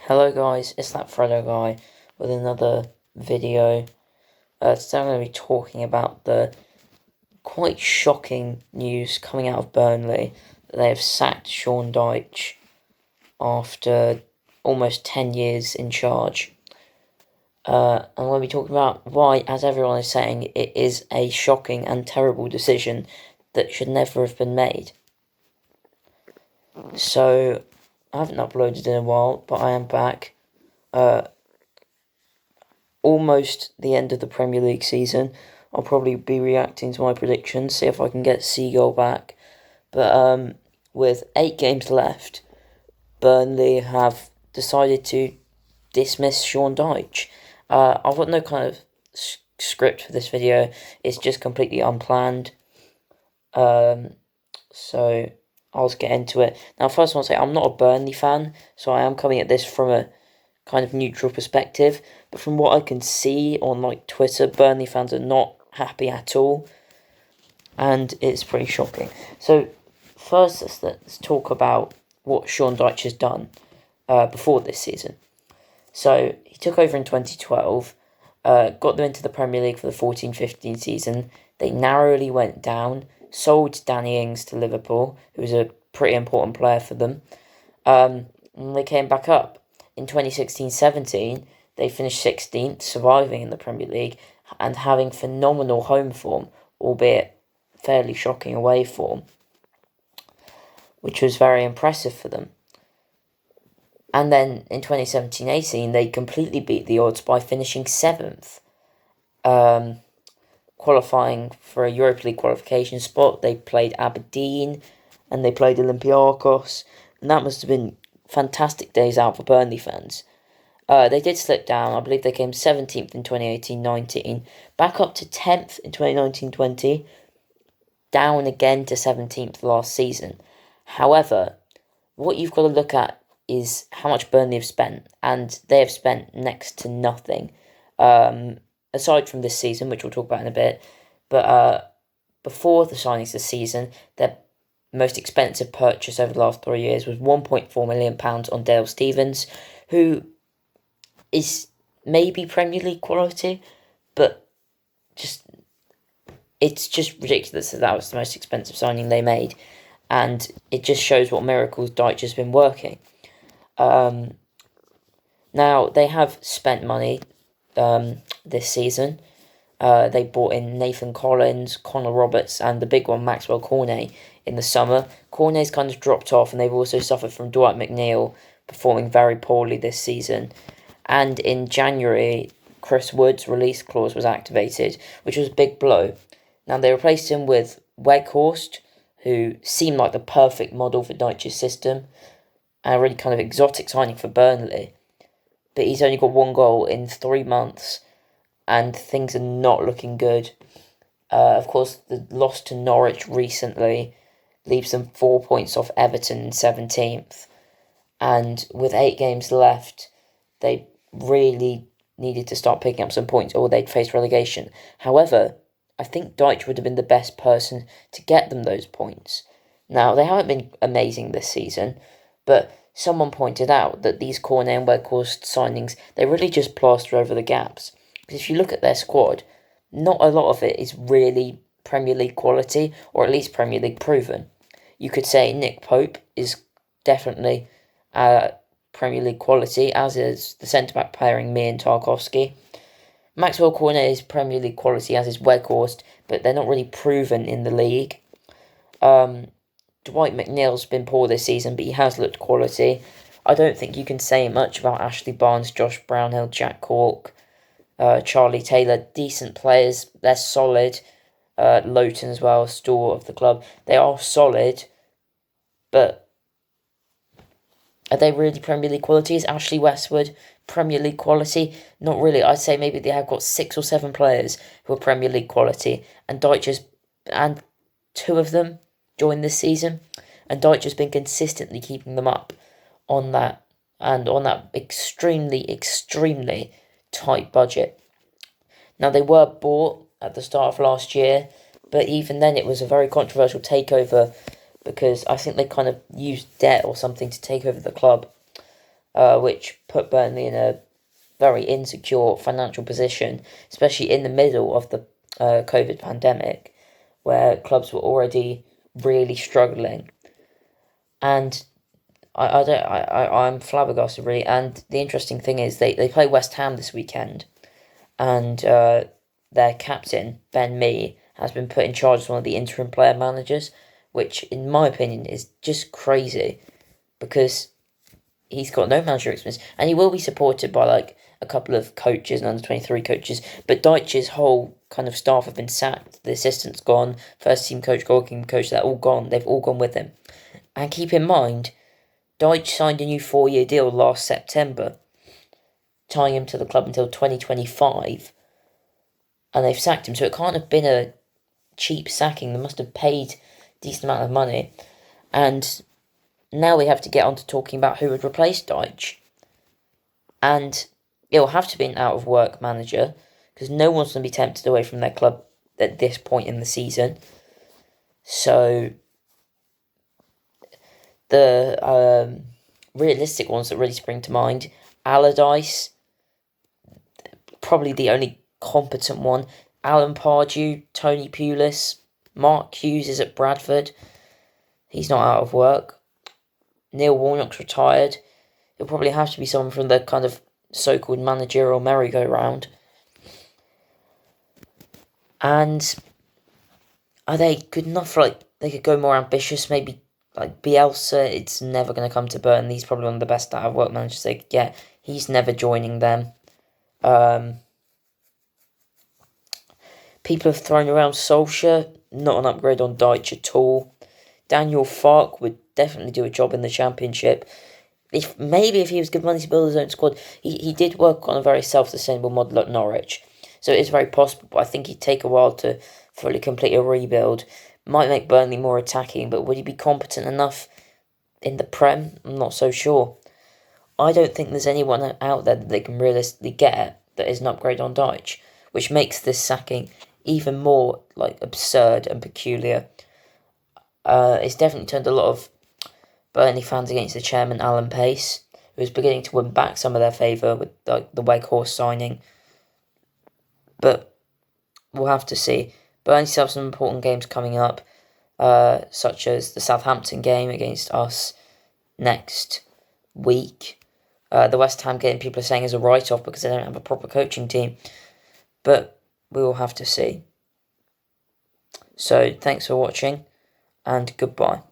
Hello guys, it's that Freddo guy with another video. Today I'm going to be talking about the quite shocking news coming out of Burnley that they have sacked Sean Dyche after almost 10 years in charge. I'm going to be talking about why, as everyone is saying, it is a shocking and terrible decision that should never have been made. So, I haven't uploaded in a while, but I am back. Almost the end of the Premier League season. I'll probably be reacting to my predictions, see if I can get Seagull back. But with 8 games left, Burnley have decided to dismiss Sean Dyche. I've got no kind of script for this video. It's just completely unplanned. So I'll just get into it. Now, first I want to say I'm not a Burnley fan, so I am coming at this from a kind of neutral perspective, but from what I can see on Twitter, Burnley fans are not happy at all, and it's pretty shocking. So first, let's talk about what Sean Dyche has done before this season. So he took over in 2012, got them into the Premier League for the 14-15 season. They narrowly went down, sold Danny Ings to Liverpool, who was a pretty important player for them, and they came back up. In 2016-17, they finished 16th, surviving in the Premier League and having phenomenal home form, albeit fairly shocking away form, which was very impressive for them. And then in 2017-18, they completely beat the odds by finishing 7th, qualifying for a Europa League qualification spot. They played Aberdeen and they played Olympiacos, and that must have been fantastic days out for Burnley fans. They did slip down. I believe they came 17th in 2018-19, back up to 10th in 2019-20, down again to 17th last season. However, what you've got to look at is how much Burnley have spent, and they have spent next to nothing, aside from this season, which we'll talk about in a bit. But before the signings this season, their most expensive purchase over the last 3 years was £1.4 million on Dale Stephens, who is maybe Premier League quality, but it's just ridiculous that was the most expensive signing they made, and it just shows what miracles Dyche has been working. Now, they have spent money this season. They bought in Nathan Collins, Connor Roberts, and the big one, Maxwell Cornet, in the summer. Cornet's kind of dropped off, and they've also suffered from Dwight McNeil performing very poorly this season. And in January, Chris Wood's release clause was activated, which was a big blow. Now, they replaced him with Weghorst, who seemed like the perfect model for Dyche's system, and a really kind of exotic signing for Burnley. But he's only got 1 goal in 3 months, and things are not looking good. Of course, the loss to Norwich recently leaves them 4 points off Everton in 17th. And with 8 games left, they really needed to start picking up some points or they'd face relegation. However, I think Dyche would have been the best person to get them those points. Now, they haven't been amazing this season, but someone pointed out that these Cornet and Weghorst signings, they really just plaster over the gaps. Because if you look at their squad, not a lot of it is really Premier League quality, or at least Premier League proven. You could say Nick Pope is definitely Premier League quality, as is the centre-back pairing Mee and Tarkowski. Maxwell Cornet is Premier League quality, as is Weghorst, but they're not really proven in the league. Dwight McNeil's been poor this season, but he has looked quality. I don't think you can say much about Ashley Barnes, Josh Brownhill, Jack Cork, Charlie Taylor. Decent players, they're solid. Lowton as well, stalwart of the club. They are solid, but are they really Premier League quality? Is Ashley Westwood Premier League quality? Not really. I'd say maybe they have got 6 or 7 players who are Premier League quality, and Dyche and 2 of them joined this season, and Dyche has been consistently keeping them up on that, and on that extremely, extremely tight budget. Now, they were bought at the start of last year, but even then it was a very controversial takeover because I think they kind of used debt or something to take over the club. which put Burnley in a very insecure financial position, especially in the middle of the COVID pandemic, where clubs were already really struggling. And I'm flabbergasted, really. And the interesting thing is they play West Ham this weekend, and their captain, Ben Mee, has been put in charge as one of the interim player managers, which, in my opinion, is just crazy, because he's got no manager experience, and he will be supported by like a couple of coaches and under-23 coaches, but Dyche's whole kind of staff have been sacked. The assistant's gone, first team coach, goalkeeping coach, they're all gone. They've all gone with him. And keep in mind, Dyche signed a new 4-year deal last September, tying him to the club until 2025, and they've sacked him, so it can't have been a cheap sacking. They must have paid a decent amount of money. And now we have to get on to talking about who would replace Dyche. And it'll have to be an out-of-work manager, because no one's going to be tempted away from their club at this point in the season. So the realistic ones that really spring to mind, Allardyce, probably the only competent one. Alan Pardew, Tony Pulis, Mark Hughes is at Bradford. He's not out of work. Neil Warnock's retired. It'll probably have to be someone from the kind of so-called managerial merry-go-round. And are they good enough for, like, they could go more ambitious, maybe like Bielsa? It's never going to come to Burnley. He's probably one of the best out-of-work managers they could get. He's never joining them. People have thrown around Solskjaer, not an upgrade on Dyche at all. Daniel Farke would definitely do a job in the Championship. If he was given money to build his own squad, he did work on a very self-sustainable model at Norwich. So it is very possible, but I think he'd take a while to fully complete a rebuild. Might make Burnley more attacking, but would he be competent enough in the Prem? I'm not so sure. I don't think there's anyone out there that they can realistically get that is an upgrade on Dyche, which makes this sacking even more like absurd and peculiar. It's definitely turned a lot of Burnley fans against the chairman, Alan Pace, who is beginning to win back some of their favour with the Weghorst signing. But we'll have to see. Burnley still have some important games coming up, such as the Southampton game against us next week. The West Ham game, people are saying, is a write-off because they don't have a proper coaching team. But we will have to see. So, thanks for watching, and goodbye.